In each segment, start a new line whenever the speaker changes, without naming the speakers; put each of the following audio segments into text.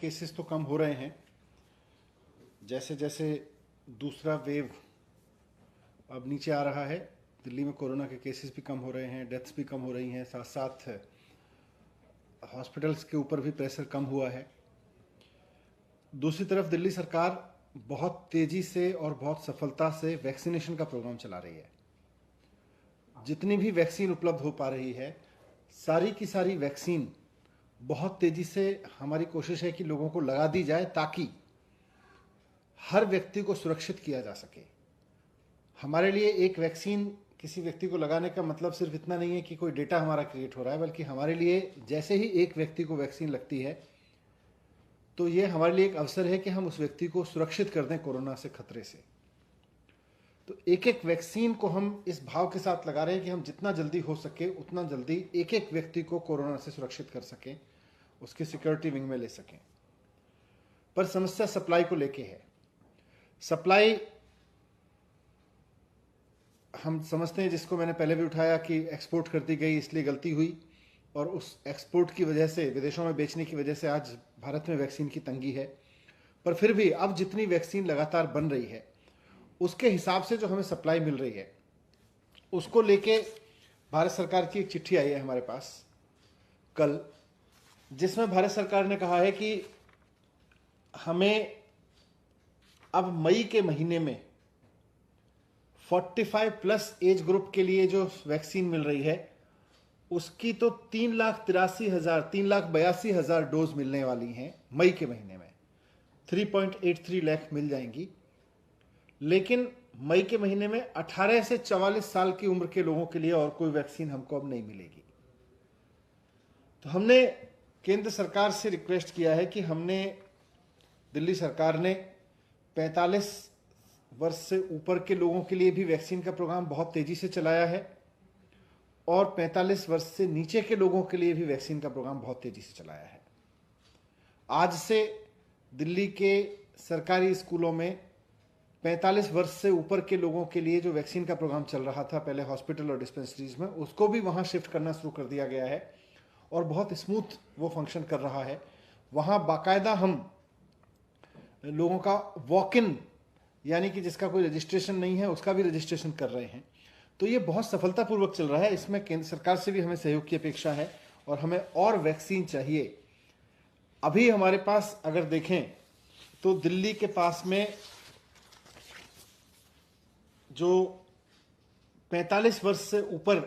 Cases तो कम हो रहे हैं। जैसे जैसे दूसरा वेव अब नीचे आ रहा है, दिल्ली में कोरोना के केसेस भी कम हो रहे हैं, डेथ्स भी कम हो रही हैं, साथ साथ हॉस्पिटल्स के ऊपर भी प्रेशर कम हुआ है। दूसरी तरफ दिल्ली सरकार बहुत तेज़ी से और बहुत सफलता से वैक्सीनेशन का प्रोग्राम चला रही है। जितनी भी वैक्सीन उपलब्ध हो पा रही है, सारी की सारी वैक्सीन बहुत तेज़ी से हमारी कोशिश है कि लोगों को लगा दी जाए ताकि हर व्यक्ति को सुरक्षित किया जा सके। हमारे लिए एक वैक्सीन किसी व्यक्ति को लगाने का मतलब सिर्फ इतना नहीं है कि कोई डेटा हमारा क्रिएट हो रहा है, बल्कि हमारे लिए जैसे ही एक व्यक्ति को वैक्सीन लगती है तो ये हमारे लिए एक अवसर है कि हम उस व्यक्ति को सुरक्षित कर दें कोरोना से खतरे से। तो एक एक वैक्सीन को हम इस भाव के साथ लगा रहे हैं कि हम जितना जल्दी हो सके उतना जल्दी एक एक व्यक्ति को कोरोना से सुरक्षित कर सकें, उसकी सिक्योरिटी विंग में ले सकें। पर समस्या सप्लाई को लेके है। सप्लाई हम समझते हैं, जिसको मैंने पहले भी उठाया, कि एक्सपोर्ट कर दी गई इसलिए गलती हुई, और उस एक्सपोर्ट की वजह से, विदेशों में बेचने की वजह से आज भारत में वैक्सीन की तंगी है। पर फिर भी अब जितनी वैक्सीन लगातार बन रही है उसके हिसाब से जो हमें सप्लाई मिल रही है, उसको लेके भारत सरकार की एक चिट्ठी आई है हमारे पास कल, जिसमें भारत सरकार ने कहा है कि हमें अब मई के महीने में 45+ एज ग्रुप के लिए जो वैक्सीन मिल रही है उसकी तो 3,82,000 डोज मिलने वाली हैं मई के महीने में। 3.83 लाख मिल जाएंगी। लेकिन मई के महीने में 18 से 44 साल की उम्र के लोगों के लिए और कोई वैक्सीन हमको अब नहीं मिलेगी। तो हमने केंद्र सरकार से रिक्वेस्ट किया है कि दिल्ली सरकार ने 45 वर्ष से ऊपर के लोगों के लिए भी वैक्सीन का प्रोग्राम बहुत तेजी से चलाया है, और 45 वर्ष से नीचे के लोगों के लिए भी वैक्सीन का प्रोग्राम बहुत तेजी से चलाया है। आज से दिल्ली के सरकारी स्कूलों में 45 वर्ष से ऊपर के लोगों के लिए जो वैक्सीन का प्रोग्राम चल रहा था पहले हॉस्पिटल और डिस्पेंसरीज में, उसको भी वहां शिफ्ट करना शुरू कर दिया गया है और बहुत स्मूथ वो फंक्शन कर रहा है। वहां बाकायदा हम लोगों का वॉक इन, यानी कि जिसका कोई रजिस्ट्रेशन नहीं है उसका भी रजिस्ट्रेशन कर रहे हैं। तो ये बहुत सफलतापूर्वक चल रहा है। इसमें केंद्र सरकार से भी हमें सहयोग की अपेक्षा है और हमें और वैक्सीन चाहिए। अभी हमारे पास अगर देखें तो दिल्ली के पास में जो 45 वर्ष से ऊपर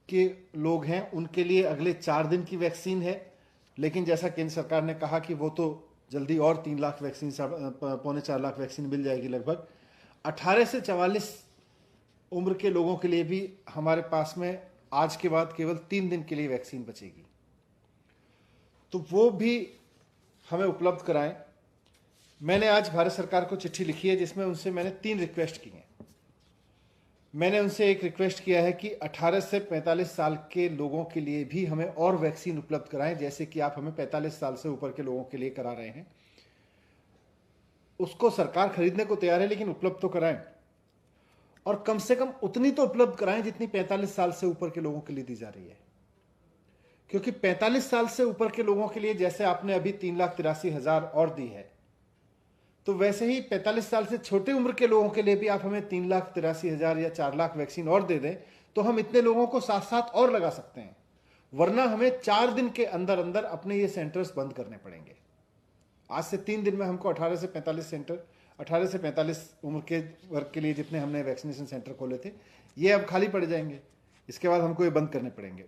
के लोग हैं उनके लिए अगले 4 दिन की वैक्सीन है, लेकिन जैसा केंद्र सरकार ने कहा कि वो तो जल्दी और 3 लाख वैक्सीन, 3.25 लाख वैक्सीन मिल जाएगी लगभग। 18 से 44 उम्र के लोगों के लिए भी हमारे पास में आज के बाद केवल 3 दिन के लिए वैक्सीन बचेगी, तो वो भी हमें उपलब्ध कराएं। मैंने आज भारत सरकार को चिट्ठी लिखी है जिसमें उनसे मैंने 3 रिक्वेस्ट की हैं। मैंने उनसे एक रिक्वेस्ट किया है कि 18 से 45 साल के लोगों के लिए भी हमें और वैक्सीन उपलब्ध कराएं, जैसे कि आप हमें 45 साल से ऊपर के लोगों के लिए करा रहे हैं। उसको सरकार खरीदने को तैयार है, लेकिन उपलब्ध तो कराएं, और कम से कम उतनी तो उपलब्ध कराएं जितनी 45 साल से ऊपर के लोगों के लिए दी जा रही है। क्योंकि 45 साल से ऊपर के लोगों के लिए जैसे आपने अभी 3,83,000 और दी है, तो वैसे ही 45 साल से छोटे उम्र के लोगों के लिए भी आप हमें 3,83,000 या 4 लाख वैक्सीन और दे दें तो हम इतने लोगों को साथ साथ और लगा सकते हैं। वरना हमें 4 दिन के अंदर अंदर अपने ये सेंटर्स बंद करने पड़ेंगे। आज से 3 दिन में हमको 18 से 45 सेंटर, 18 से 45 उम्र के वर्ग के लिए जितने हमने वैक्सीनेशन सेंटर खोले थे, ये अब खाली पड़ जाएंगे। इसके बाद हमको ये बंद करने पड़ेंगे।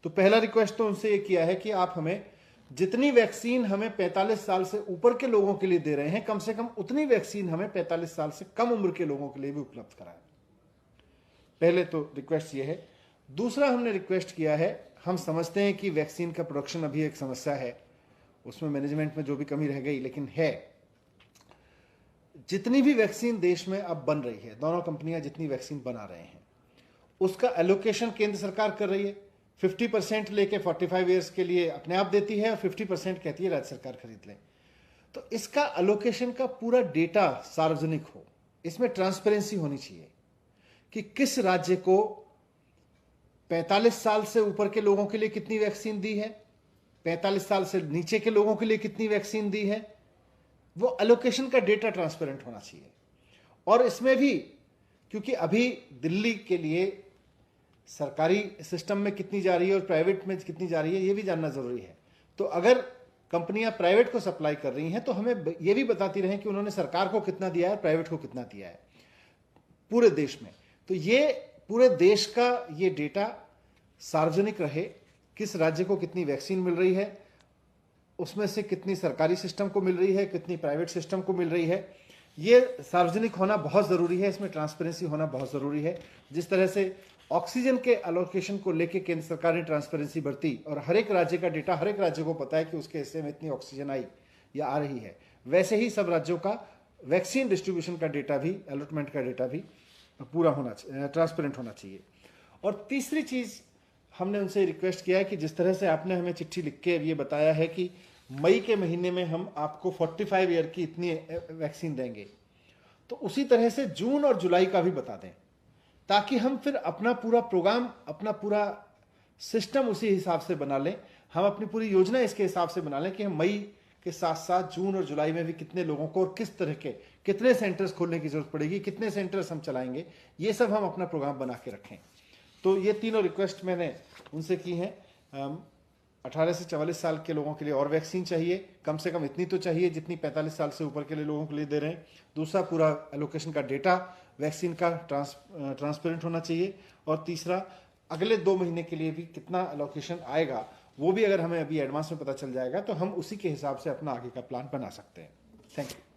तो पहला रिक्वेस्ट तो उनसे ये किया है कि आप हमें जितनी वैक्सीन हमें 45 साल से ऊपर के लोगों के लिए दे रहे हैं, कम से कम उतनी वैक्सीन हमें 45 साल से कम उम्र के लोगों के लिए भी उपलब्ध कराएं। पहले तो रिक्वेस्ट ये है। दूसरा हमने रिक्वेस्ट किया है, हम समझते हैं कि वैक्सीन का प्रोडक्शन अभी एक समस्या है, उसमें मैनेजमेंट में जो भी कमी रह गई, लेकिन है। जितनी भी वैक्सीन देश में अब बन रही है, दोनों कंपनियां जितनी वैक्सीन बना रहे हैं, उसका एलोकेशन केंद्र सरकार कर रही है। 50% लेके 45 ईयर्स के लिए अपने आप देती है और 50% कहती है राज्य सरकार खरीद ले। तो इसका एलोकेशन का पूरा डेटा सार्वजनिक हो, इसमें ट्रांसपेरेंसी होनी चाहिए कि किस राज्य को 45 साल से ऊपर के लोगों के लिए कितनी वैक्सीन दी है 45 साल से नीचे के लोगों के लिए कितनी वैक्सीन दी है, वो एलोकेशन का डेटा ट्रांसपेरेंट होना चाहिए। और इसमें भी क्योंकि अभी दिल्ली के लिए सरकारी सिस्टम में कितनी जा रही है और प्राइवेट में कितनी जा रही है, ये भी जानना जरूरी है। तो अगर कंपनियां प्राइवेट को सप्लाई कर रही हैं तो हमें ये भी बताती रहें कि उन्होंने सरकार को कितना दिया है, प्राइवेट को कितना दिया है पूरे देश में। तो ये पूरे देश का ये डेटा सार्वजनिक रहे, किस राज्य को कितनी वैक्सीन मिल रही है, उसमें से कितनी सरकारी सिस्टम को मिल रही है, कितनी प्राइवेट सिस्टम को मिल रही है, ये सार्वजनिक होना बहुत ज़रूरी है। इसमें ट्रांसपेरेंसी होना बहुत ज़रूरी है। जिस तरह से ऑक्सीजन के एलोकेशन को लेकर केंद्र सरकार ने ट्रांसपेरेंसी बरती और हर एक राज्य का डेटा हर एक राज्य को पता है कि उसके हिस्से में इतनी ऑक्सीजन आई या आ रही है, वैसे ही सब राज्यों का वैक्सीन डिस्ट्रीब्यूशन का डेटा भी, अलॉटमेंट का डेटा भी पूरा होना चाहिए, ट्रांसपेरेंट होना चाहिए। और तीसरी चीज़ हमने उनसे रिक्वेस्ट किया है कि जिस तरह से आपने हमें चिट्ठी लिख के ये बताया है कि मई के महीने में हम आपको 45 ईयर की इतनी वैक्सीन देंगे, तो उसी तरह से जून और जुलाई का भी बता दें, ताकि हम फिर अपना पूरा प्रोग्राम, अपना पूरा सिस्टम उसी हिसाब से बना लें, हम अपनी पूरी योजना इसके हिसाब से बना लें कि हम मई के साथ साथ जून और जुलाई में भी कितने लोगों को और किस तरह के कितने सेंटर्स खोलने की जरूरत पड़ेगी, कितने सेंटर्स हम चलाएंगे, ये सब हम अपना प्रोग्राम बना के रखें। तो ये तीनों रिक्वेस्ट मैंने उनसे की हैं। 18 से 44 साल के लोगों के लिए और वैक्सीन चाहिए, कम से कम इतनी तो चाहिए जितनी 45 साल से ऊपर के लिए लोगों के लिए दे रहे हैं। दूसरा, पूरा एलोकेशन का डेटा वैक्सीन का ट्रांसपेरेंट होना चाहिए। और तीसरा, अगले 2 महीने के लिए भी कितना एलोकेशन आएगा वो भी अगर हमें अभी एडवांस में पता चल जाएगा तो हम उसी के हिसाब से अपना आगे का प्लान बना सकते हैं। Thank you.